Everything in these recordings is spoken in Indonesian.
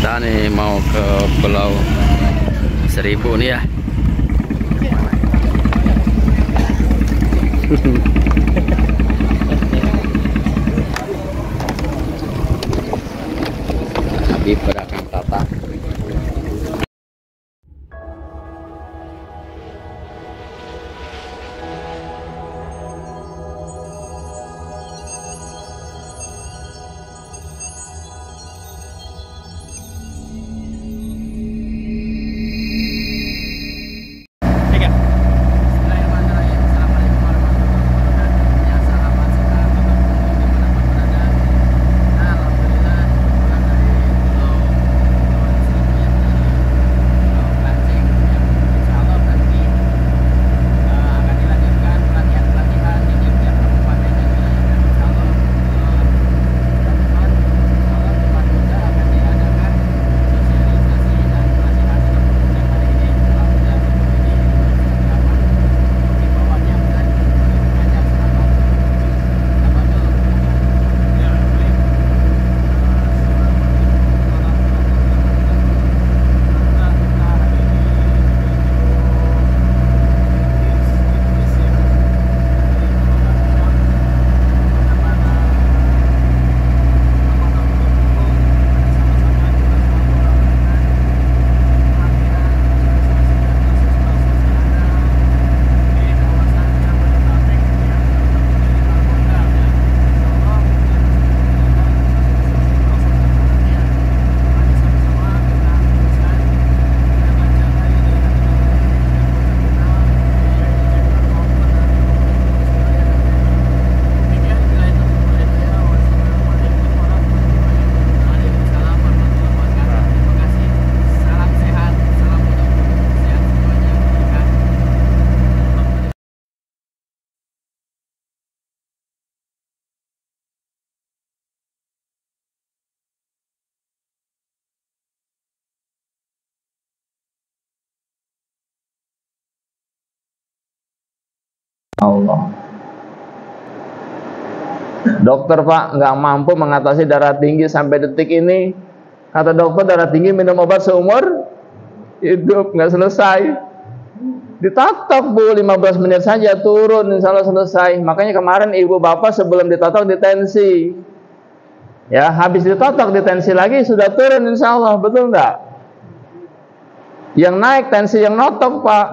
Kita nih mau ke Pulau Seribu nih ya. Habib pedagang tata. Allah. Dokter Pak nggak mampu mengatasi darah tinggi sampai detik ini. Kata dokter darah tinggi minum obat seumur hidup, nggak selesai. Ditotok Bu 15 menit saja turun, insya Allah selesai. Makanya kemarin ibu bapak sebelum ditotok ditensi. Ya habis ditotok ditensi lagi sudah turun insya Allah, betul nggak? Yang naik tensi yang notok Pak.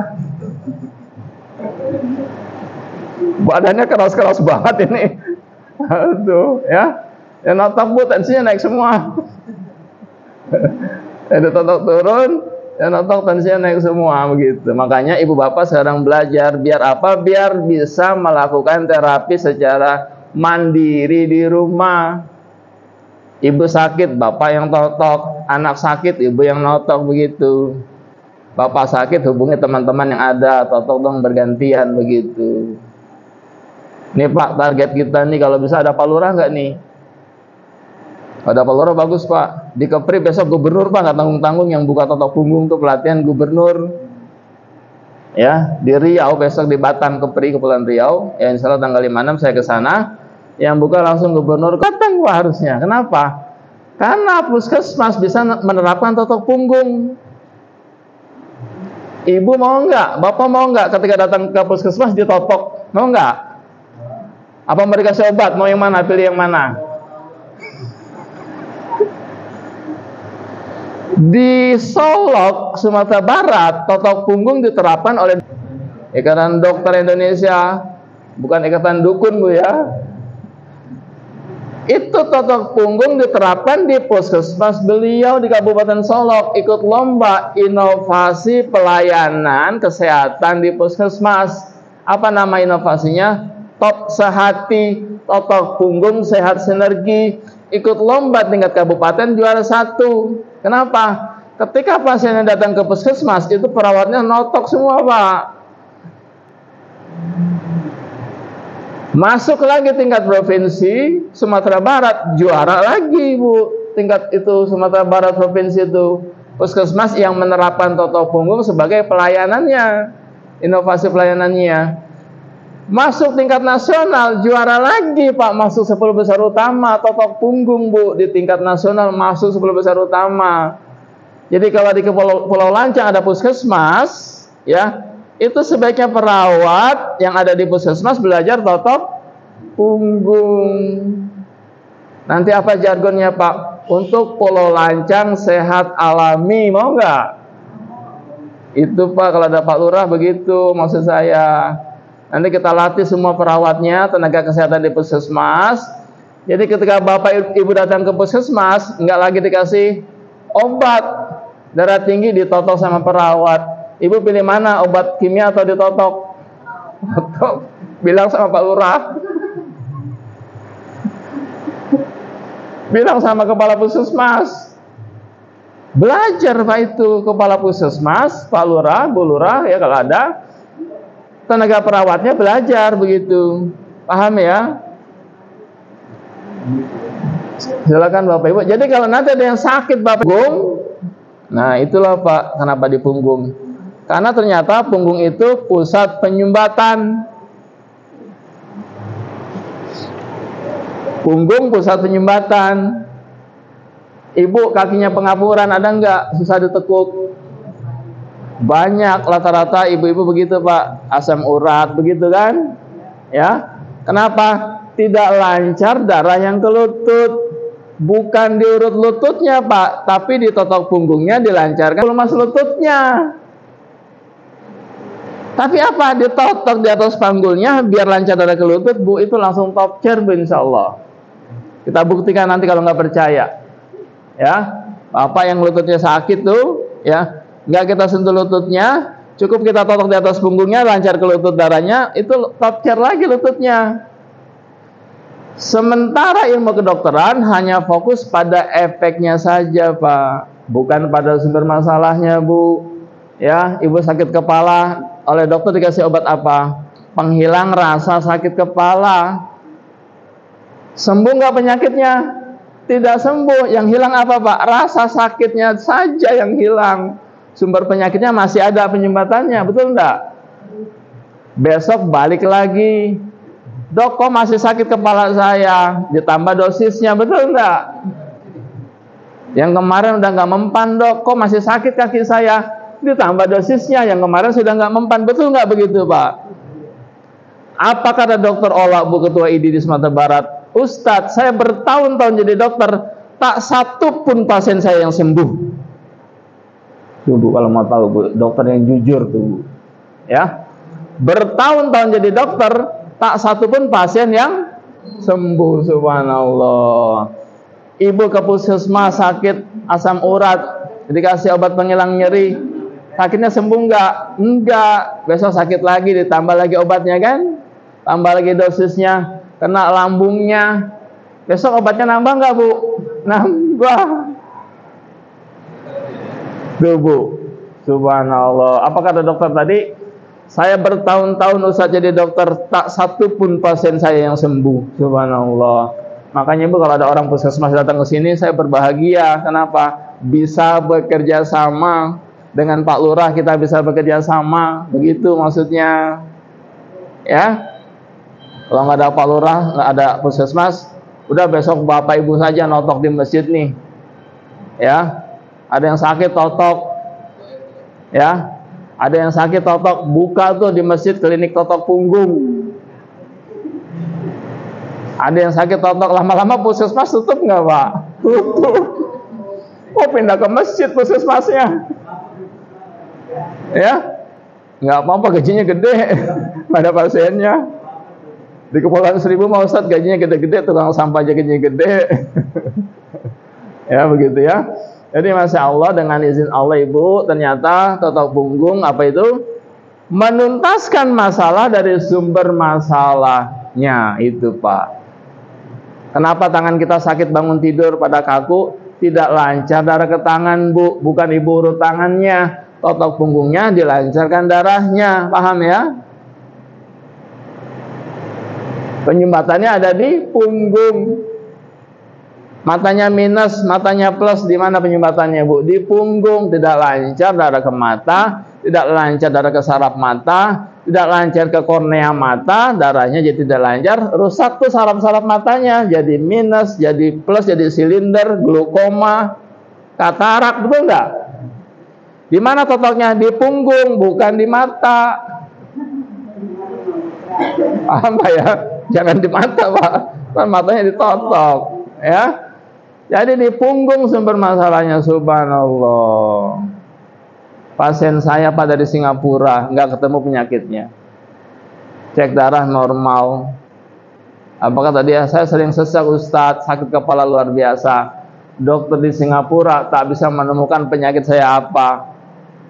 Badannya keras-keras banget ini. Aduh, ya. Yang notok Bu tensinya naik semua. Yang notok turun, yang notok tensinya naik semua begitu. Makanya ibu bapak sekarang belajar biar apa? Biar bisa melakukan terapi secara mandiri di rumah. Ibu sakit, bapak yang totok. Anak sakit, ibu yang notok begitu. Bapak sakit, hubungi teman-teman yang ada, totok dong bergantian begitu. Nih Pak, target kita nih kalau bisa ada Palura nggak nih? Ada Palura bagus Pak. Di Kepri besok gubernur Pak, nggak tanggung-tanggung yang buka totok punggung tuh pelatihan gubernur. Ya, di Riau besok di Batam Kepri Kepulauan Riau. Ya insya Allah tanggal 56 saya ke sana. Yang buka langsung gubernur datang Pak harusnya. Kenapa? Karena puskesmas bisa menerapkan totok punggung. Ibu mau nggak? Bapak mau nggak ketika datang ke puskesmas ditotok? Mau nggak? Apa mereka kasih obat? Mau yang mana? Pilih yang mana? Di Solok, Sumatera Barat, totok punggung diterapkan oleh Ikatan Dokter Indonesia, bukan Ikatan Dukun Bu ya. Itu totok punggung diterapkan di puskesmas beliau di Kabupaten Solok, ikut lomba inovasi pelayanan kesehatan di puskesmas. Apa nama inovasinya? Top Sehati, totok punggung sehat sinergi. Ikut lomba tingkat kabupaten juara 1. Kenapa? Ketika pasiennya datang ke puskesmas itu perawatnya notok semua Pak. Masuk lagi tingkat provinsi Sumatera Barat juara lagi Bu. Tingkat itu Sumatera Barat provinsi itu puskesmas yang menerapkan totok punggung sebagai pelayanannya, inovasi pelayanannya. Masuk tingkat nasional, juara lagi Pak, masuk 10 besar utama, totok punggung Bu, di tingkat nasional masuk 10 besar utama. Jadi kalau di Pulau Lancang ada puskesmas, ya, itu sebaiknya perawat yang ada di puskesmas belajar totok punggung. Nanti apa jargonnya Pak? Untuk Pulau Lancang sehat alami, mau nggak? Itu Pak, kalau ada Pak Lurah begitu maksud saya. Nanti kita latih semua perawatnya, tenaga kesehatan di puskesmas. Jadi ketika Bapak Ibu datang ke puskesmas, nggak lagi dikasih obat darah tinggi ditotok sama perawat. Ibu pilih mana, obat kimia atau ditotok? Bilang sama Pak Lurah. Bilang sama kepala puskesmas. Belajar Pak itu, kepala puskesmas, Pak Lurah, Bu Lurah ya kalau ada. Tenaga perawatnya belajar begitu. Paham ya? Silakan Bapak Ibu. Jadi kalau nanti ada yang sakit Bapak punggung, nah itulah Pak, kenapa di punggung. Karena ternyata punggung itu pusat penyumbatan. Punggung pusat penyumbatan. Ibu kakinya pengapuran ada enggak? Susah ditekuk. Banyak, rata-rata ibu-ibu begitu Pak, asam urat begitu kan ya. Kenapa? Tidak lancar darah yang ke lutut, bukan diurut lututnya Pak, tapi di totok punggungnya dilancarkan lemas lututnya. Tapi apa? Ditotok di atas panggulnya biar lancar darah ke lutut Bu, itu langsung top chair Bu, insya Allah. Kita buktikan nanti kalau nggak percaya ya. Bapak yang lututnya sakit tuh ya, nggak kita sentuh lututnya, cukup kita totok di atas punggungnya, lancar ke lutut darahnya, itu top chair lagi lututnya. Sementara ilmu kedokteran hanya fokus pada efeknya saja Pak, bukan pada sumber masalahnya Bu. Ya, ibu sakit kepala, oleh dokter dikasih obat apa? Penghilang rasa sakit kepala. Sembuh nggak penyakitnya? Tidak sembuh. Yang hilang apa Pak? Rasa sakitnya saja yang hilang. Sumber penyakitnya masih ada penyumbatannya, betul enggak? Besok balik lagi, dok kok masih sakit kepala saya, ditambah dosisnya, betul enggak? Yang kemarin udah nggak mempan dok, kok masih sakit kaki saya, ditambah dosisnya, yang kemarin sudah nggak mempan, betul nggak begitu Pak? Apa kata dokter Ola, Bu Ketua ID di Sumatera Barat? Ustadz, saya bertahun-tahun jadi dokter, tak satu pun pasien saya yang sembuh. Tuh Bu, kalau mau tahu Bu, dokter yang jujur tuh Bu. Ya, bertahun-tahun jadi dokter, tak satu pun pasien yang sembuh, subhanallah. Ibu ke puskesmas sakit asam urat, dikasih obat penghilang nyeri, sakitnya sembuh nggak? Enggak. Besok sakit lagi, ditambah lagi obatnya kan, tambah lagi dosisnya, kena lambungnya, besok obatnya nambah nggak Bu? Nambah. Tuh Bu, subhanallah. Apa kata dokter tadi? Saya bertahun-tahun Ustaz jadi dokter, tak satu pun pasien saya yang sembuh, subhanallah. Makanya Bu, kalau ada orang puskesmas datang ke sini, saya berbahagia. Kenapa? Bisa bekerja sama dengan Pak Lurah, kita bisa bekerja sama, begitu maksudnya. Ya, kalau nggak ada Pak Lurah, nggak ada puskesmas, udah besok Bapak Ibu saja notok di masjid nih. Ya, ada yang sakit totok, ya, ada yang sakit totok, buka tuh di masjid klinik totok punggung. Ada yang sakit totok, lama-lama puskesmas tutup nggak Pak? Tutup. Oh, pindah ke masjid puskesmasnya. Ya, nggak apa-apa, gajinya gede pada pasiennya. Di Kepulauan Seribu mau Ustaz gajinya gede-gede, tukang sampah aja gajinya gede. Ya begitu ya. Jadi Masya Allah, dengan izin Allah Ibu, ternyata totok punggung apa itu? Menuntaskan masalah dari sumber masalahnya itu Pak. Kenapa tangan kita sakit bangun tidur pada kaku? Tidak lancar darah ke tangan Bu, bukan Ibu urut tangannya, totok punggungnya dilancarkan darahnya, paham ya? Penyumbatannya ada di punggung. Matanya minus, matanya plus, di mana penyumbatannya Bu? Di punggung. Tidak lancar darah ke mata, tidak lancar darah ke saraf mata, tidak lancar ke kornea mata, darahnya jadi tidak lancar, rusak tuh saraf-saraf matanya, jadi minus, jadi plus, jadi silinder, glukoma, katarak, betul nggak? Di mana totoknya? Di punggung, bukan di mata. Paham Pak ya? Jangan di mata Pak, kan matanya ditotok, ya. Jadi di punggung sumber masalahnya, subhanallah. Pasien saya Pak dari Singapura, nggak ketemu penyakitnya. Cek darah normal. Apakah tadi saya sering sesak Ustadz, sakit kepala luar biasa. Dokter di Singapura tak bisa menemukan penyakit saya apa.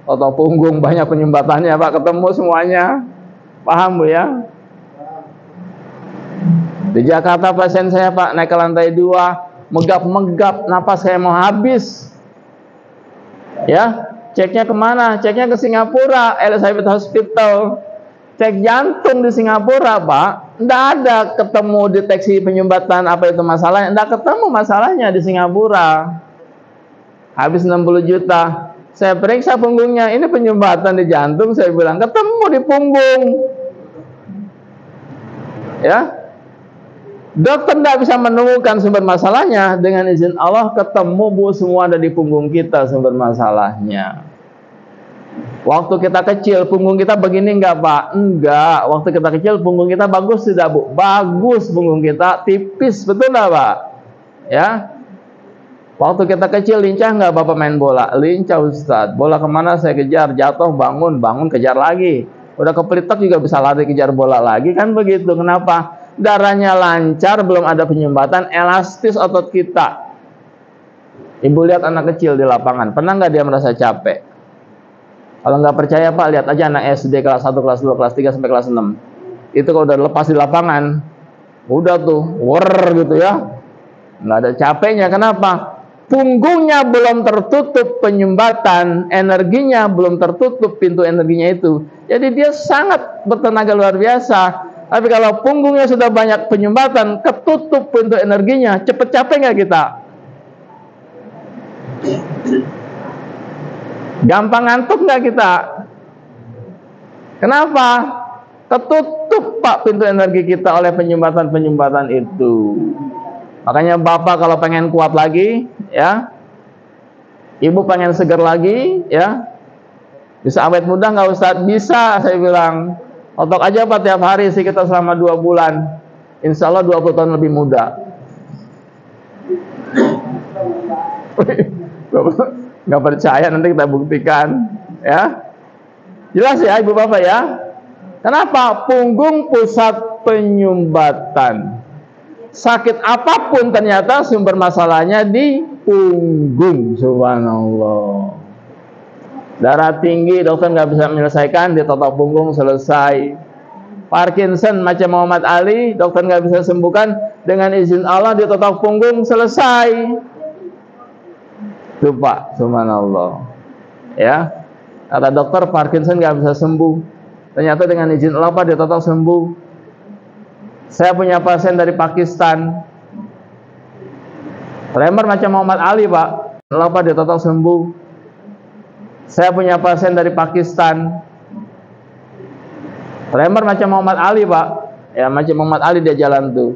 Atau punggung banyak penyumbatannya Pak, ketemu semuanya. Paham Bu ya? Di Jakarta pasien saya Pak naik ke lantai 2, megap-megap, napas saya mau habis. Ya. Ceknya kemana? Ceknya ke Singapura, Elizabeth Hospital. Cek jantung di Singapura, Pak. Nggak ada ketemu deteksi penyumbatan apa itu masalahnya. Nggak ketemu masalahnya di Singapura. Habis 60 juta. Saya periksa punggungnya. Ini penyumbatan di jantung. Saya bilang, ketemu di punggung. Ya. Dokter nggak bisa menemukan sumber masalahnya. Dengan izin Allah, ketemu Bu, semua ada di punggung kita sumber masalahnya. Waktu kita kecil, punggung kita begini enggak Pak? Enggak. Waktu kita kecil, punggung kita bagus tidak Bu? Bagus punggung kita, tipis, betul enggak Pak? Ya. Waktu kita kecil, lincah enggak Bapak main bola? Lincah Ustadz. Bola kemana saya kejar? Jatuh, bangun, kejar lagi. Udah kepelitok juga bisa lari kejar bola lagi, kan begitu. Kenapa? Darahnya lancar, belum ada penyumbatan, elastis otot kita. Ibu lihat anak kecil di lapangan, pernah nggak dia merasa capek? Kalau nggak percaya Pak, lihat aja anak SD kelas 1, kelas 2, kelas 3, sampai kelas 6. Itu kalau udah lepas di lapangan, udah tuh, gitu ya. Nggak ada capeknya, kenapa? Punggungnya belum tertutup penyumbatan, energinya belum tertutup pintu energinya itu. Jadi dia sangat bertenaga luar biasa. Tapi kalau punggungnya sudah banyak penyumbatan, ketutup pintu energinya, cepet capek nggak kita? Gampang ngantuk nggak kita? Kenapa? Ketutup Pak pintu energi kita oleh penyumbatan-penyumbatan itu. Makanya Bapak kalau pengen kuat lagi, ya, Ibu pengen seger lagi, ya, bisa awet muda nggak Ustadz? Bisa, saya bilang. Otok aja Pak tiap hari sih kita selama 2 bulan. Insya Allah 20 tahun lebih muda. Nggak percaya, nanti kita buktikan, ya. Jelas ya Ibu Bapak ya. Kenapa? Punggung pusat penyumbatan. Sakit apapun ternyata sumber masalahnya di punggung. Subhanallah. Darah tinggi, dokter nggak bisa menyelesaikan, ditotok punggung, selesai. Parkinson macam Muhammad Ali, dokter nggak bisa sembuhkan, dengan izin Allah ditotok punggung, selesai. Tuh Pak, subhanallah. Ya, kata dokter Parkinson nggak bisa sembuh, ternyata dengan izin Allah Pak ditotok sembuh. Saya punya pasien dari Pakistan, tremor macam Muhammad Ali Pak, Allah Pak ditotok sembuh. Saya punya pasien dari Pakistan, tremor macam Muhammad Ali Pak, ya macam Muhammad Ali dia jalan tuh.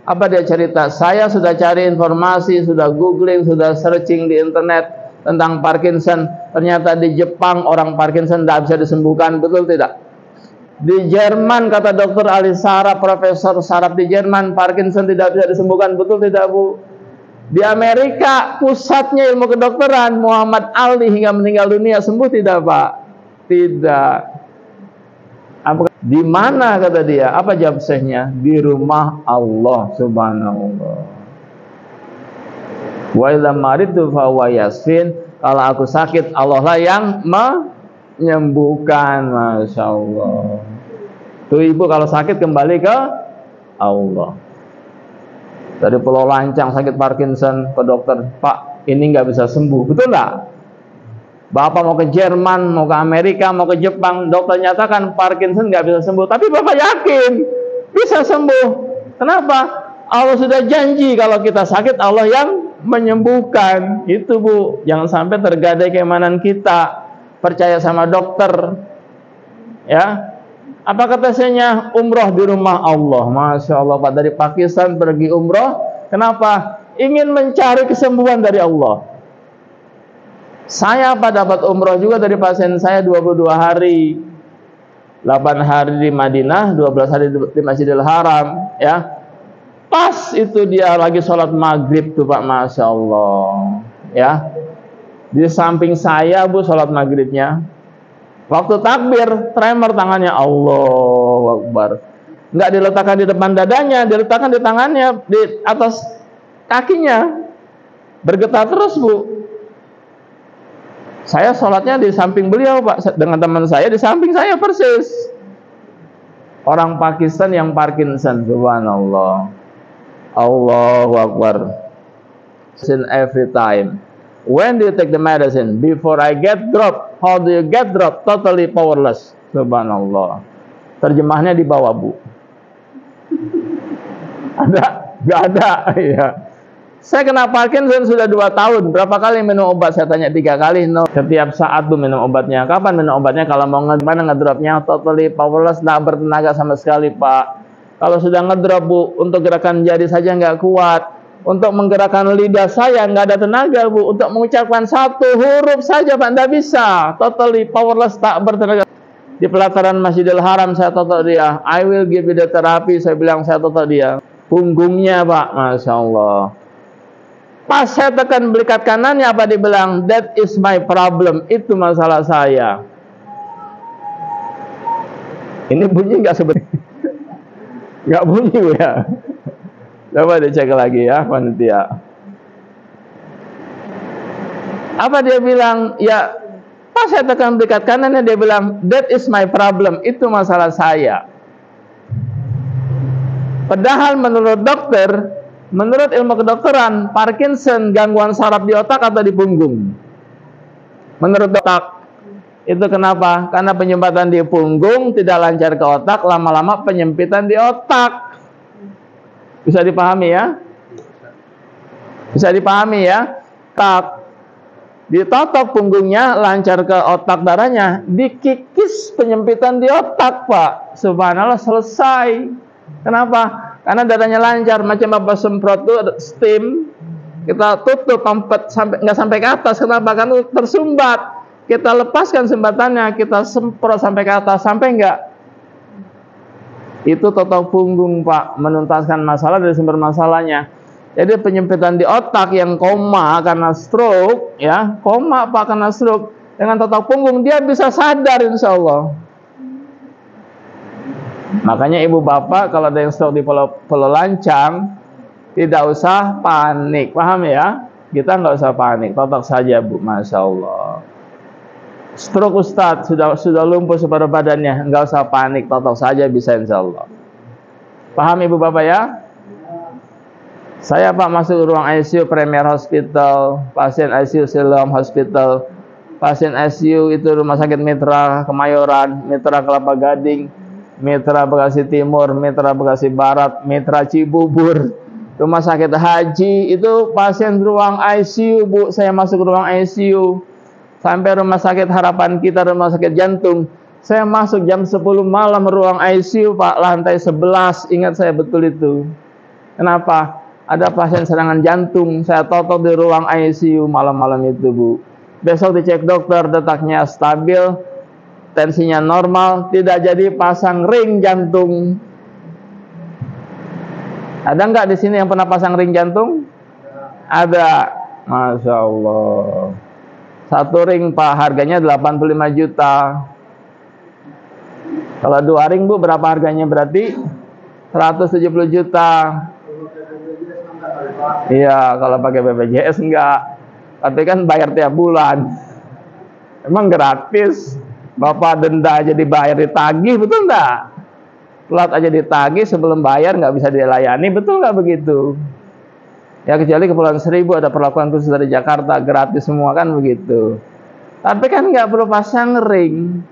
Apa dia cerita? Saya sudah cari informasi, sudah googling, sudah searching di internet tentang Parkinson. Ternyata di Jepang orang Parkinson tidak bisa disembuhkan, betul tidak? Di Jerman kata Dr. Ali Saraf, Profesor Saraf di Jerman, Parkinson tidak bisa disembuhkan, betul tidak Bu? Di Amerika pusatnya ilmu kedokteran, Muhammad Ali hingga meninggal dunia, sembuh tidak Pak? Tidak. Di mana kata dia? Apa jawab syekhnya? Di rumah Allah subhanallah. Wa idza maridtu fa huwa yasfin. Kalau aku sakit, Allah lah yang menyembuhkan. Masya Allah. Tuh Ibu kalau sakit kembali ke Allah. Dari Pulau Lancang sakit Parkinson ke dokter, Pak ini nggak bisa sembuh, betul nggak? Bapak mau ke Jerman, mau ke Amerika, mau ke Jepang, dokter nyatakan Parkinson nggak bisa sembuh, tapi Bapak yakin bisa sembuh. Kenapa? Allah sudah janji kalau kita sakit Allah yang menyembuhkan. Itu Bu, jangan sampai tergadai keimanan kita, percaya sama dokter, ya. Apa kata sayanya? Umroh di rumah Allah. Masya Allah Pak, dari Pakistan pergi umroh. Kenapa? Ingin mencari kesembuhan dari Allah. Saya Pak dapat umroh juga dari pasien saya 22 hari. 8 hari di Madinah, 12 hari di Masjidil Haram, ya. Pas itu dia lagi sholat maghrib tuh Pak, Masya Allah, ya. Di samping saya Bu sholat maghribnya. Waktu takbir, tremor tangannya, Allahu Akbar. Nggak diletakkan di depan dadanya, diletakkan di tangannya, di atas kakinya. Bergetar terus Bu. Saya sholatnya di samping beliau Pak, dengan teman saya di samping saya persis. Orang Pakistan yang Parkinson, subhanallah. Allahu Akbar. Every time. When do you take the medicine? Before I get dropped. How do you get dropped? Totally powerless. Subhanallah. Terjemahnya di bawah Bu. Ada? Gak ada. Ya. Saya kena Parkinson sudah 2 tahun. Berapa kali minum obat? Saya tanya 3 kali. No. Setiap saat Bu minum obatnya. Kapan minum obatnya? Kalau mau ngedropnya totally powerless, nggak bertenaga sama sekali Pak. Kalau sudah ngedrop Bu, untuk gerakan jari saja nggak kuat. Untuk menggerakkan lidah saya nggak ada tenaga Bu. Untuk mengucapkan 1 huruf saja Pak, nggak bisa. Totally powerless, tak bertenaga. Di pelataran Masjidil Haram saya totok dia. I will give you the therapy. Saya bilang saya totok dia. Punggungnya Pak, Masya Allah. Pas saya tekan belikat kanannya, apa dibilang? That is my problem. Itu masalah saya. Ini bunyi nggak sebenarnya? Nggak bunyi ya. Coba dicek lagi ya, panitia. Apa dia bilang? Ya, pas saya tekan belikat kanannya, dia bilang, that is my problem. Itu masalah saya. Padahal menurut dokter, menurut ilmu kedokteran, Parkinson gangguan saraf di otak atau di punggung? Menurut otak. Itu kenapa? Karena penyempatan di punggung tidak lancar ke otak, lama-lama penyempitan di otak. Bisa dipahami ya? Bisa dipahami ya? Tak. Ditotok punggungnya, lancar ke otak darahnya, dikikis penyempitan di otak Pak. Subhanallah, selesai. Kenapa? Karena darahnya lancar, macam apa semprot tuh steam, kita tutup pampet sampai nggak sampai ke atas. Kenapa? Karena tersumbat. Kita lepaskan sembatannya, kita semprot sampai ke atas, sampai nggak? Itu totok punggung Pak, menuntaskan masalah dari sumber masalahnya. Jadi penyempitan di otak yang koma karena stroke, ya koma Pak karena stroke, dengan totok punggung dia bisa sadar insya Allah. Makanya ibu bapak kalau ada yang stroke di pulau lancang, tidak usah panik, paham ya? Kita nggak usah panik, totok saja Bu, Masya Allah. Stroke Ustadz, sudah lumpuh separuh badannya, nggak usah panik, totok saja bisa insya Allah. Paham ibu bapak ya? Saya Pak masuk ruang ICU Premier Hospital, pasien ICU Siloam Hospital, pasien ICU itu Rumah Sakit Mitra Kemayoran, Mitra Kelapa Gading, Mitra Bekasi Timur, Mitra Bekasi Barat, Mitra Cibubur, Rumah Sakit Haji, itu pasien ruang ICU Bu. Saya masuk ruang ICU sampai Rumah Sakit Harapan Kita, Rumah Sakit Jantung. Saya masuk jam 10 malam ruang ICU Pak, lantai 11. Ingat saya betul itu. Kenapa? Ada pasien serangan jantung, saya totok di ruang ICU malam-malam itu Bu. Besok dicek dokter, detaknya stabil, tensinya normal, tidak jadi pasang ring jantung. Ada nggak di sini yang pernah pasang ring jantung? Ada. Masya Allah. 1 ring Pak, harganya 85 juta. Kalau 2 ring Bu, berapa harganya berarti? 170 juta. Iya, kalau pakai BPJS enggak. Tapi kan bayar tiap bulan. Emang gratis. Bapak denda aja dibayar, ditagih, betul enggak? Plat aja ditagih, sebelum bayar nggak bisa dilayani, betul nggak begitu? Ya kecuali Kepulauan Seribu ada perlakuan khusus dari Jakarta, gratis semua kan begitu. Tapi kan nggak perlu pasang ring.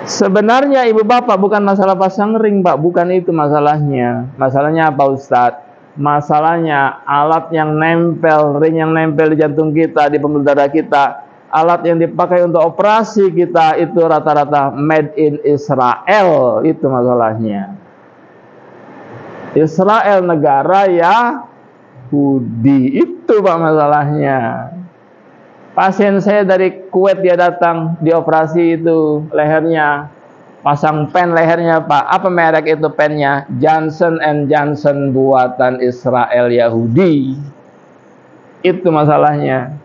Sebenarnya ibu bapak bukan masalah pasang ring Pak, bukan itu masalahnya. Masalahnya apa Ustadz? Masalahnya alat yang nempel, ring yang nempel di jantung kita, di pembuluh darah kita, alat yang dipakai untuk operasi kita itu rata-rata made in Israel. Itu masalahnya. Israel negara Yahudi. Itu Pak masalahnya. Pasien saya dari Kuwait, dia datang dioperasi itu lehernya, pasang pen lehernya Pak. Apa merek itu pennya? Johnson & Johnson buatan Israel Yahudi. Itu masalahnya.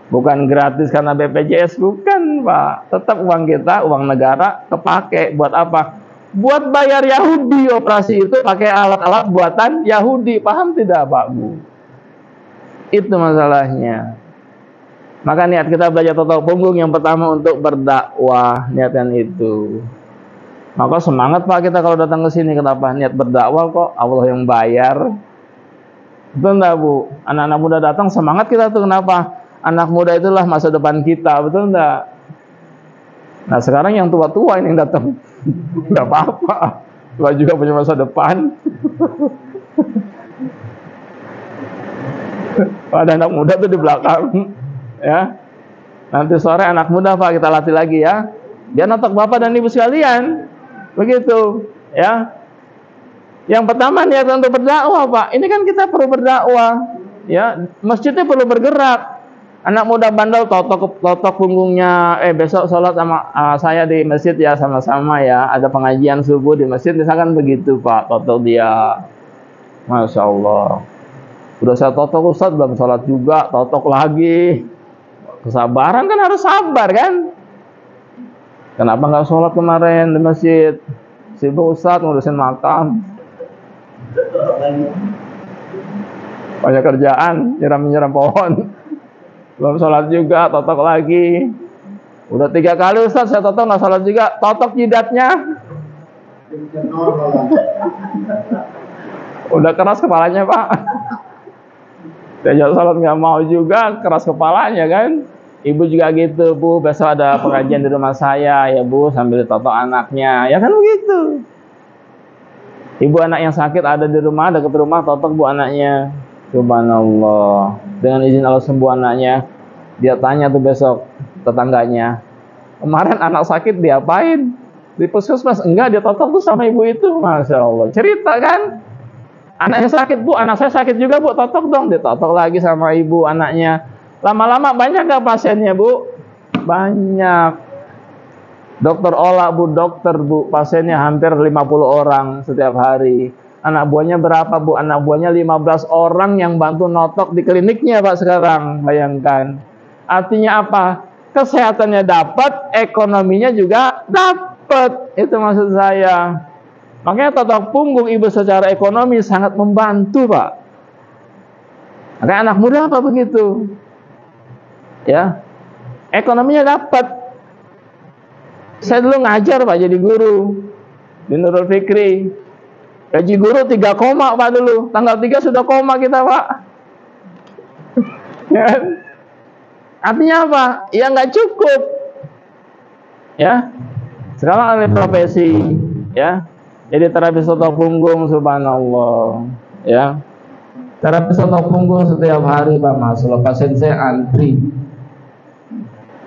Bukan gratis karena BPJS, bukan Pak. Tetap uang kita, uang negara kepake buat apa? Buat bayar Yahudi operasi itu, pakai alat-alat buatan Yahudi. Paham tidak Pak Bu? Itu masalahnya. Maka niat kita belajar totok punggung yang pertama untuk berdakwah, niatan itu. Maka semangat Pak kita kalau datang ke sini. Kenapa? Niat berdakwah kok, Allah yang bayar. Betul enggak Bu? Anak-anak muda datang semangat kita tuh, kenapa? Anak muda itulah masa depan kita, betul enggak? Nah sekarang yang tua-tua ini yang datang, enggak apa-apa, tua juga punya masa depan. Ada anak muda tuh di belakang, ya. Nanti sore anak muda Pak kita latih lagi ya, dia notok bapak dan ibu sekalian, begitu, ya. Yang pertama niat untuk berdakwah Pak, ini kan kita perlu berdakwah, ya. Masjidnya perlu bergerak. Anak muda bandel totok punggungnya, besok sholat sama saya di masjid ya, sama-sama ya, ada pengajian subuh di masjid misalkan begitu Pak, totok dia, Masya Allah. Udah saya totok Ustaz, belum sholat juga, totok lagi. Kesabaran kan, harus sabar kan. Kenapa nggak sholat kemarin di masjid? Sibuk Ustaz ngurusin makam, banyak kerjaan, nyiram pohon. Belum sholat juga, totok lagi. Udah 3 kali Ustaz saya totok nggak sholat juga, totok jidatnya. Udah keras kepalanya Pak. Diajak sholat nggak mau juga, keras kepalanya kan. Ibu juga gitu Bu, besok ada pengajian di rumah saya ya Bu, sambil totok anaknya, ya kan begitu. Ibu anak yang sakit ada di rumah, dekat rumah, totok Bu anaknya. Subhanallah. Dengan izin Allah sembuh anaknya. Dia tanya tuh besok tetangganya, kemarin anak sakit diapain? Di puskesmas? Enggak, dia totok tuh sama ibu itu. Masya Allah. Cerita kan? Anaknya sakit Bu, anak saya sakit juga Bu, totok dong. Dia totok lagi sama ibu anaknya. Lama-lama banyak gak pasiennya Bu? Banyak. Dokter Ola Bu, dokter Bu, pasiennya hampir 50 orang setiap hari. Anak buahnya berapa Bu? Anak buahnya 15 orang yang bantu notok di kliniknya Pak sekarang. Bayangkan. Artinya apa? Kesehatannya dapat, ekonominya juga dapat. Itu maksud saya. Makanya totok punggung ibu secara ekonomi sangat membantu Pak. Makanya anak muda apa begitu? Ya, ekonominya dapat. Saya dulu ngajar Pak, jadi guru di Nurul Fikri. Gaji guru 3 koma Pak dulu. Tanggal 3 sudah koma kita Pak. Ya. Artinya apa? Ya nggak cukup. Ya. Sekarang ada profesi, ya. Jadi terapis totok punggung, subhanallah, ya. Terapis totok punggung setiap hari Pak Mas. Kalau pasien saya antri.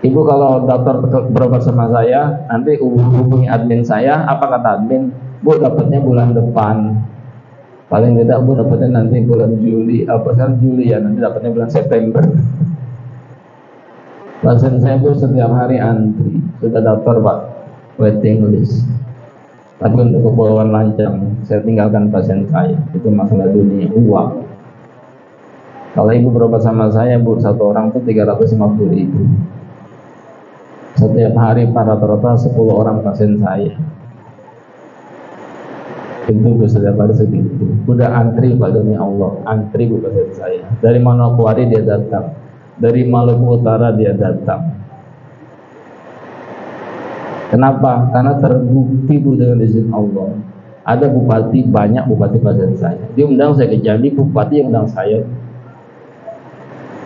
Ibu kalau dokter berobat sama saya, nanti hubungi admin saya. Apa kata admin? Bu dapatnya bulan depan. Paling tidak Bu dapatnya nanti bulan Juli. Apa kan Juli ya? Nanti dapatnya bulan September. Pasien saya Bu setiap hari antri. Sudah daftar Pak, waiting list. Tapi untuk keperluan lancang, saya tinggalkan pasien saya. Itu masalah dunia uang. Kalau ibu berobat sama saya Bu, satu orang tuh 350.000. Setiap hari rata-rata 10 orang pasien saya. Itu setiap hari segitu. Udah antri Pak demi Allah, antri Bu pasien saya. Dari Manokwari dia datang, dari Maluku Utara dia datang. Kenapa? Karena terbukti Bu dengan izin Allah. Ada bupati, banyak bupati pasien saya. Dia undang saya ke Jambi, bupati yang undang saya.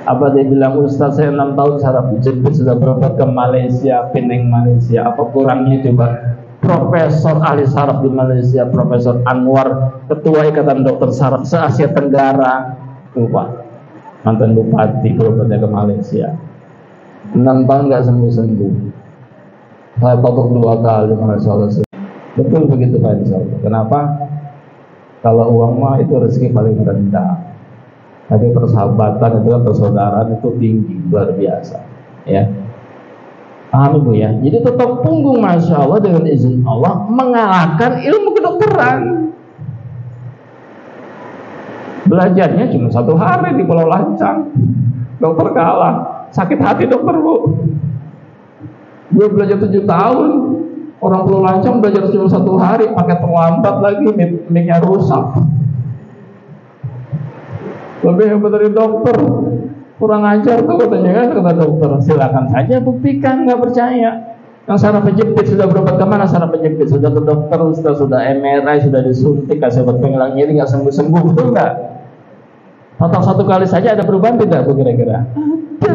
Apa dia bilang, Ustaz saya 6 tahun saraf jepit sudah berobat ke Malaysia, Penang Malaysia. Apa kurangnya coba? Profesor ahli saraf di Malaysia, Profesor Anwar, Ketua Ikatan Dokter Saraf se-Asia Tenggara, tuh Pak, mantan bupati berobatnya ke Malaysia. 6 tahun nggak sembuh-sembuh. Saya totok 2 kali, Masya Allah. Betul begitu Pak Insya Allah. Kenapa? Kalau uang mah itu rezeki paling rendah. Tapi persahabatan itu kan, persaudaraan itu tinggi, luar biasa. Ya, paham Ibu ya? Jadi totok punggung Masya Allah dengan izin Allah mengalahkan ilmu kedokteran. Belajarnya cuma 1 hari di Pulau Lancang, dokter kalah. Sakit hati dokter Bu. Gue belajar 7 tahun, orang Pulau Lancang belajar cuma 1 hari, pakai terlambat lagi, mic-nya rusak. Lebih hebat dari dokter. Kurang ajar tuh katanya, kan, kata dokter. Silakan saja buktikan, nggak percaya. Yang saraf penjepit sudah berobat kemana? Saraf penjepit sudah ke dokter, sudah MRI, sudah disuntik, kasih obat penghilang nyeri, nggak sembuh-sembuh, betul nggak? Total 1 kali saja ada perubahan tidak Bu kira-kira? Ada.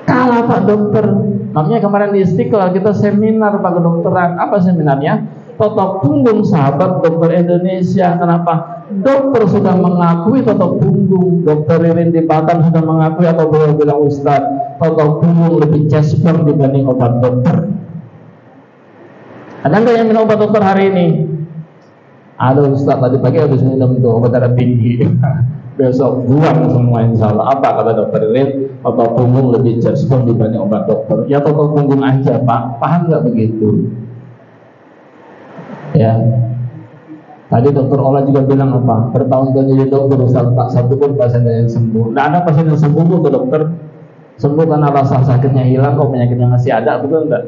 Kalah Pak dokter. Makanya kemarin di Istiqlal kita seminar Pak kedokteran. Apa seminarnya? Totok punggung sahabat dokter Indonesia. Kenapa? Dokter sudah mengakui totok punggung. Dokter Ririn di Batam sudah mengakui, atau beliau bilang Ustaz, totok punggung lebih cesper dibanding obat dokter. Ada nggak yang minum obat dokter hari ini? Ada Ustaz, tadi pagi habis minum tuh obat darah tinggi. Besok buang semua insya Allah. Apa kata dokter Ririn? Totok punggung lebih cesper dibanding obat dokter. Ya totok punggung aja Pak. Paham nggak begitu? Ya, tadi dokter Ola juga bilang apa? Bertahun-tahun jadi dokter, Ustaz, tak satu pun pasien yang sembuh. Nggak ada pasien yang sembuh ke dokter. Sembuh karena rasa sakitnya hilang, kok penyakitnya masih ada, betul nggak?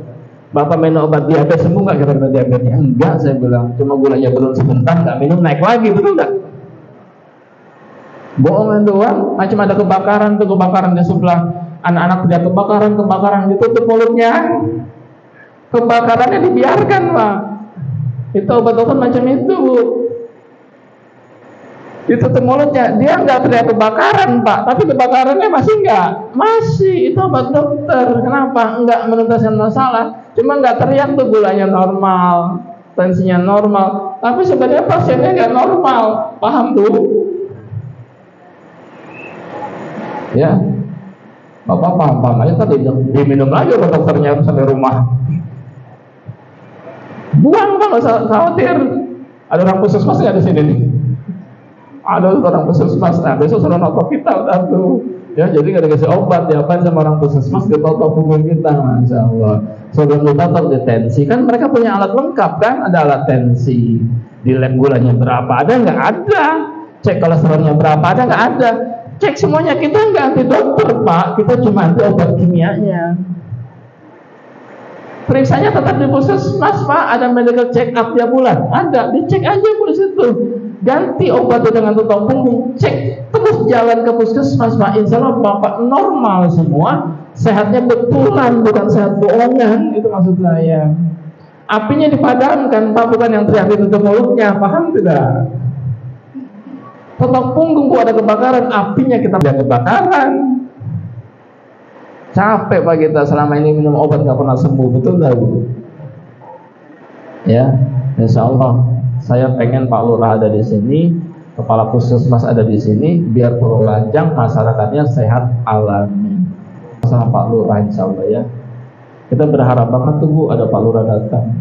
Bapak minum obat diabetes sembuh nggak kira-kira diabetesnya? Enggak, saya bilang. Cuma gulanya turun sebentar, nggak minum naik lagi, betul nggak? Bohongan doang. Macam ada kebakaran tuh, kebakaran di sebelah. Anak-anak tidak kebakaran, ditutup mulutnya. Kebakarannya dibiarkan Pak. Itu obat-obat macam itu Bu. Ditutup mulutnya, dia nggak terlihat kebakaran Pak, tapi kebakarannya masih nggak, masih. Itu obat dokter. Kenapa? Nggak menuntaskan masalah, cuma nggak terlihat tuh gulanya normal, tensinya normal, tapi sebenarnya pasiennya nggak normal. Paham Bu? Ya, Bapak paham aja tadi, diminum lagi obat dokternya sampai rumah. Buang Pak, nggak usah khawatir. Ada orang puskesmas nggak di sini nih? Ada orang puskesmas. Nah besok suruh notok kita udah tuh. Ya jadi nggak dikasih obat, diapain sama orang puskesmas, ditotok punggung kita, Masya Allah. Sebelum ditotok di tensi, kan mereka punya alat lengkap kan? Ada alat tensi. Di lab gulanya berapa? Ada nggak? Ada. Cek kolesterolnya berapa? Ada nggak? Ada. Cek semuanya. Kita nggak anti dokter Pak, kita cuma anti obat kimianya. Periksanya tetap di puskesmas Pak, ada medical check up tiap bulan, ada, dicek aja Bu situ. Ganti obat dengan totok punggung, cek terus jalan ke puskesmas Pak. Insya Allah Bapak normal semua, sehatnya betulan, bukan sehat bohongan. Itu maksud saya. Apinya dipadamkan Pak, bukan yang teriak ditutup mulutnya. Paham tidak? Totok punggung Bu ada kebakaran, apinya kita tidak kebakaran. Capek Pak kita selama ini minum obat nggak pernah sembuh, betul nggak Bu? Ya, Insya Allah saya pengen Pak Lurah ada di sini, Kepala Puskesmas ada di sini, biar Pulau Lancang masyarakatnya sehat alami. Sama Pak Lurah Insya Allah ya. Kita berharap banget tuh Bu ada Pak Lurah datang.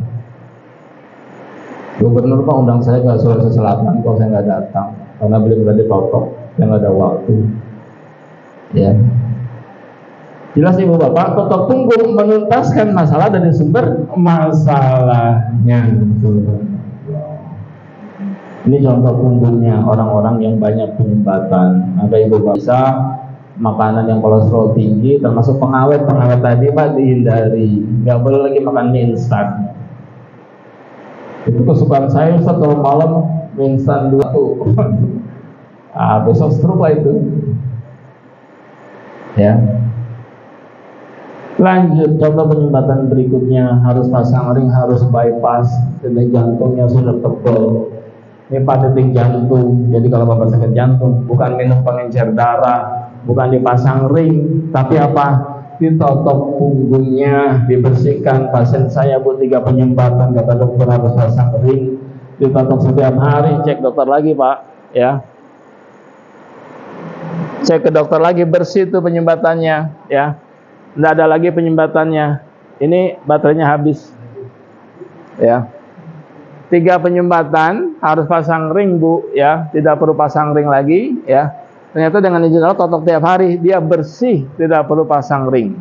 Gubernur Pak undang saya ke Sulawesi Selatan, kok saya nggak datang karena beliau berada di Totok, yang nggak ada waktu. Ya. Jelas Ibu Bapak, totok punggung menuntaskan masalah dari sumber masalahnya. Ini contoh punggungnya orang-orang yang banyak penyumbatan. Maka Ibu Bapak bisa makanan yang kolesterol tinggi, termasuk pengawet tadi Pak dihindari. Nggak boleh lagi makan mie instan. Itu kesukaan saya, Ustaz, kalau malam mie instan 2 tuh. Besok stroke lah itu. Ya. Lanjut, contoh penyumbatan berikutnya, harus pasang ring, harus bypass, titik jantungnya sudah tebal. Ini Pak titik jantung, jadi kalau Bapak sakit jantung, bukan minum pengencer darah, bukan dipasang ring, tapi apa? Ditotok punggungnya, dibersihkan. Pasien saya Bu 3 penyumbatan, kata dokter harus pasang ring, ditotok setiap hari, cek dokter lagi Pak, ya. Cek ke dokter lagi, bersih tuh penyumbatannya, ya. Nggak ada lagi penyumbatannya. Ini baterainya habis, ya. 3 penyumbatan, harus pasang ring Bu, ya. Tidak perlu pasang ring lagi, ya. Ternyata dengan izin Allah totok tiap hari, dia bersih, tidak perlu pasang ring.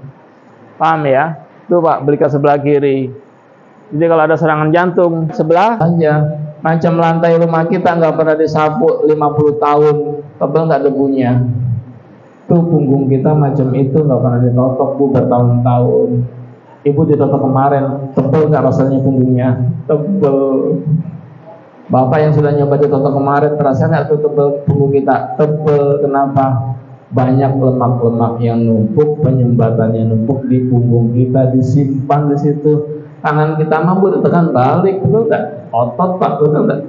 Paham ya? Tuh Pak, beli ke sebelah kiri. Jadi kalau ada serangan jantung, sebelah aja. Macam lantai rumah kita nggak pernah disapu 50 tahun, tebel nggak debunya. Tuh punggung kita macam itu nggak pernah ditotok Bu bertahun-tahun. Ibu ditotok kemarin, tebel nggak rasanya punggungnya? Tebel. Bapak yang sudah nyoba ditotok kemarin, terasa nggak tuh tebel punggung kita? Tebel. Kenapa? Banyak lemak-lemak yang numpuk, penyumbatannya numpuk di punggung kita, disimpan di situ. Tangan kita mampu ditekan balik, betul nggak? Otot Pak, betul nggak?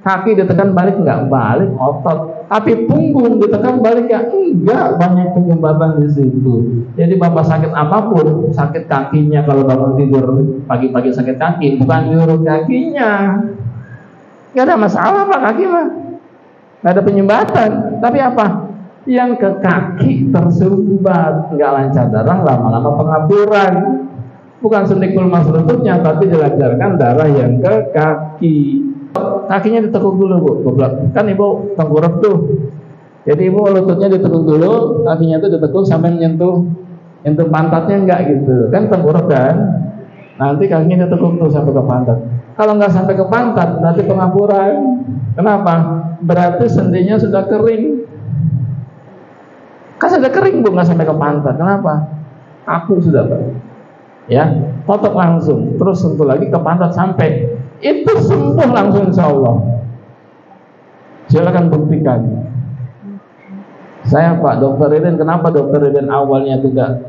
Kaki ditekan balik nggak? Balik, otot. Tapi punggung ditekan balik ya enggak, banyak penyumbatan di situ. Jadi Bapak sakit apapun, sakit kakinya kalau bangun tidur pagi-pagi sakit kaki, bukan di urut kakinya. Nggak ada masalah Pak, kaki mah nggak ada penyumbatan. Tapi apa? Yang ke kaki tersumbat, nggak lancar darah, lama-lama pengapuran. Bukan suntik pulmas lututnya, tapi dilancarkan darah yang ke kaki. Kakinya ditekuk dulu Bu, kan Ibu tengkurap tuh. Jadi Ibu lututnya ditekuk dulu, kakinya itu ditekuk sampai menyentuh pantatnya, enggak gitu. Kan tengkurap kan? Nanti kakinya ditekuk tuh sampai ke pantat. Kalau nggak sampai ke pantat, berarti pengapuran. Kenapa? Berarti sendinya sudah kering. Kan sudah kering Bu, nggak sampai ke pantat. Kenapa? Aku sudah Pak. Ya, totok langsung, terus sentuh lagi ke pantat sampai itu sembuh langsung insya Allah. Silakan buktikan. Saya Pak Dokter Ririn, kenapa Dokter Ririn awalnya tidak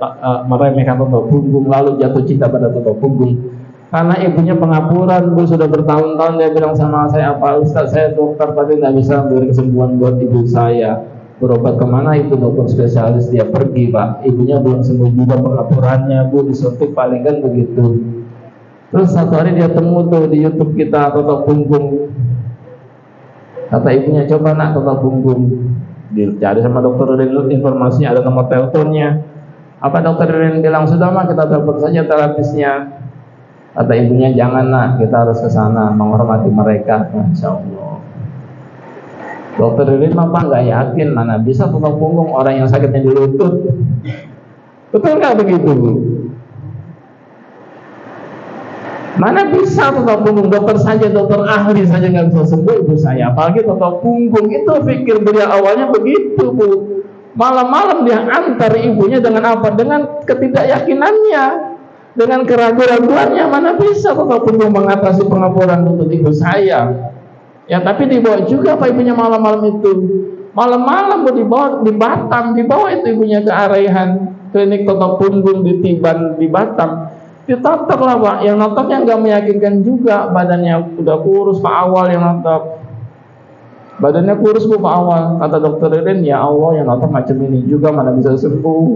meremehkan totok punggung lalu jatuh cinta pada totok punggung? Karena ibunya pengapuran Bu, sudah bertahun-tahun dia bilang sama saya, Pak Ustaz saya dokter tapi nggak bisa memberi kesembuhan buat ibu saya. Berobat kemana itu dokter spesialis, dia pergi Pak, ibunya belum sembuh juga pengapurannya Bu, disuntik paling kan begitu. Terus satu hari dia temu tuh di YouTube kita totok punggung. Kata ibunya, coba nak totok punggung. Dicari sama dokter Ririn informasinya, ada nomor teleponnya. Apa dokter Ririn bilang, sudah mah kita telepon saja terapisnya. Kata ibunya, jangan nak, kita harus ke sana menghormati mereka. Masya Allah. Dokter Ririn mah Pak nggak yakin mana bisa totok punggung orang yang sakitnya di lutut. Betul nggak begitu Bu? Mana bisa totok punggung? Dokter saja, dokter ahli saja nggak bisa sembuh ibu saya, apalagi totok punggung. Itu pikir beliau awalnya begitu Bu. Malam-malam dia antar ibunya dengan apa? Dengan ketidakyakinannya, dengan keraguan-raguannya. Mana bisa totok punggung mengatasi pengapuran lutut ibu saya? Ya tapi dibawa juga Pak ibunya malam-malam itu. Malam-malam dibawa di Batam, dibawa itu ibunya ke Arehan, klinik totok punggung di Tiban di Batam. Ditotok lah Pak, yang notoknya nggak meyakinkan juga, badannya udah kurus Pak Awal yang notok. Badannya kurus Bu Pak Awal, kata dokter Ririn, ya Allah yang notok macam ini juga mana bisa sembuh.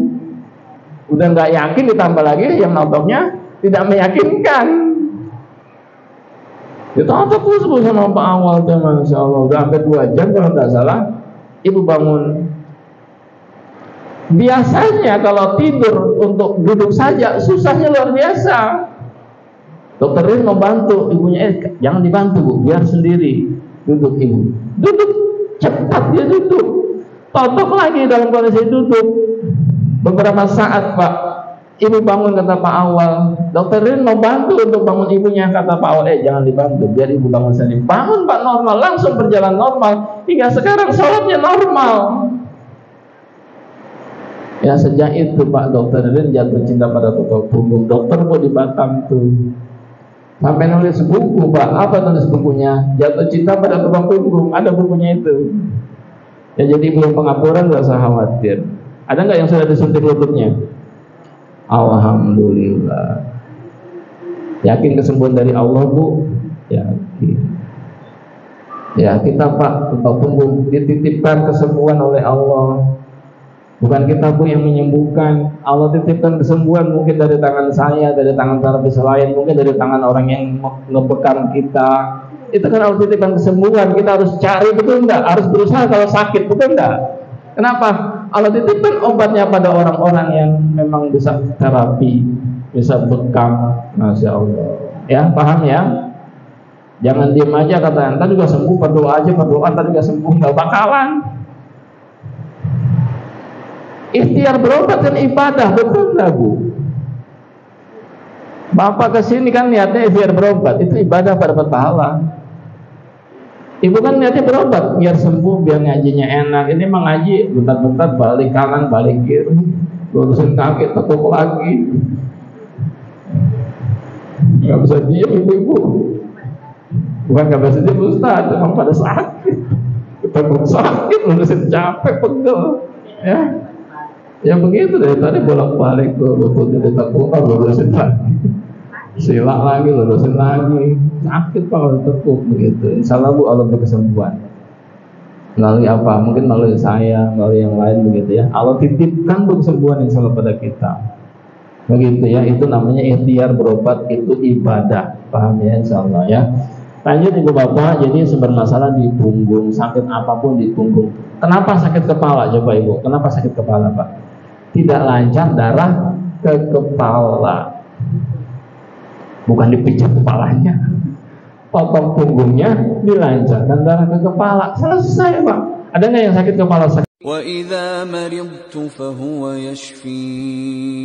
Udah nggak yakin ditambah lagi yang notoknya tidak meyakinkan. Ditotok terus Bu sama Pak Awal tuh, Masya Allah. Udah hampir 2 jam kalau nggak salah, ibu bangun. Biasanya kalau tidur untuk duduk saja susahnya luar biasa. Dokter Ririn mau bantu ibunya, jangan dibantu Bu, biar sendiri duduk ibu. Duduk cepat dia duduk. Totok lagi dalam kondisi duduk. Beberapa saat Pak, ibu bangun kata Pak Awal. Dokter Ririn mau bantu untuk bangun ibunya, kata Pak Awal, jangan dibantu, biar ibu bangun sendiri. Bangun Pak normal, langsung berjalan normal. Hingga sekarang sholatnya normal. Ya sejak itu Pak Dokter Ririn jatuh cinta pada totok punggung. Dokter Bu di Batam tuh sampai nulis buku Pak. Apa tulis bukunya? Jatuh cinta pada totok punggung. Ada bukunya itu. Ya jadi belum pengapuran nggak usah khawatir. Ada nggak yang sudah disuntik lututnya? Alhamdulillah. Yakin kesembuhan dari Allah Bu? Yakin. Ya kita Pak totok punggung dititipkan kesembuhan oleh Allah. Bukan kita Bu yang menyembuhkan. Allah titipkan kesembuhan mungkin dari tangan saya, dari tangan terapis lain, mungkin dari tangan orang yang ngebekam kita. Itu kan Allah titipkan kesembuhan. Kita harus cari, betul enggak? Harus berusaha kalau sakit, betul enggak? Kenapa? Allah titipkan obatnya pada orang-orang yang memang bisa terapi, bisa bekam. Masya Allah. Ya, paham ya? Jangan diem aja kata, entar juga sembuh, berdoa aja, berdoa entar juga sembuh, nggak bakalan. Ikhtiar berobat kan ibadah, betul nggak Bu? Bapak kesini kan niatnya ikhtiar berobat, itu ibadah pada pahala. Ibu kan niatnya berobat biar sembuh, biar ngajinya enak. Ini mah ngaji bentar-bentar balik kanan, balik kiri, lurusin kaki, tekuk lagi. Nggak bisa diem ibu-ibu. Bukan nggak bisa diem Ustaz, memang pada sakit. Tekuk sakit, lurusin capek, pegel. Ya begitu deh. Tadi bolak-balik tuh, lututnya ditekuk, lurusin lagi. Sila lagi, lurusin lagi. Sakit Pak kalau ditekuk begitu. Insya Allah Bu, Allah berkesembuhan. Melalui apa? Mungkin melalui saya, melalui yang lain begitu ya. Allah titipkan kesembuhan insya Allah pada kita. Begitu ya. Itu namanya ikhtiar berobat, itu ibadah. Paham ya insya Allah ya. Lanjut Ibu Bapak. Jadi sumber masalah di punggung, sakit apapun di punggung. Kenapa sakit kepala? Coba Ibu. Kenapa sakit kepala Pak? Tidak lancar darah ke kepala. Bukan dipijat kepalanya, potong punggungnya, dilancarkan darah ke kepala, selesai Pak. Ada nggak yang sakit kepala sakit? وَإِذَا مَرِضْتُ فَهُوَ يَشْفِينِ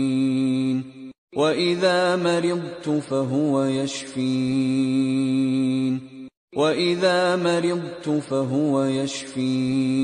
وَإِذَا مَرِضْتُ فَهُوَ يَشْفِينِ وَإِذَا مَرِضْتُ فَهُوَ يَشْفِينِ